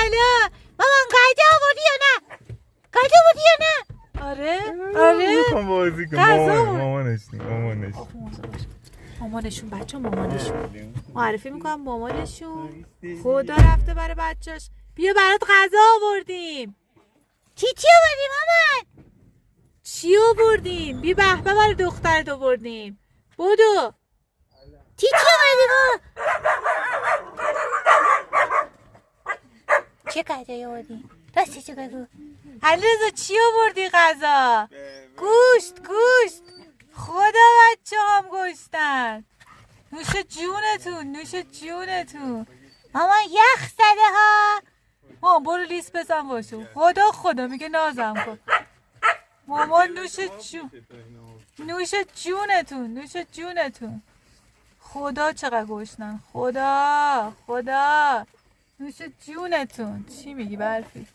سلام. مامان قاعده آوردی یا نه؟ قاعده آوردی یا نه؟ آره میخوام بازی کنم. مامانشون بچه مامانشون معرفی میکنم مامانشون. خدا رفته برای بچهش. بیا برات غذا آوردیم. چی آوردیم مامان؟ چی آوردیم؟ بیا به به برای دخترت آوردیم. بودو چی آوردیم؟ چه غذایی آوردیم؟ راستی چه بگو. علیرضا چی آوردی غذا؟ گوشت. خدا بچه هم گوشتن. نوش جونتون. مامان یخ زده ها. مامان برو لیست بزن باشو. خدا میگه نازم کن. مامان نوش جونتون. خدا چقدر گوشتن. خدا نوش جونتون. چی میگی برفی؟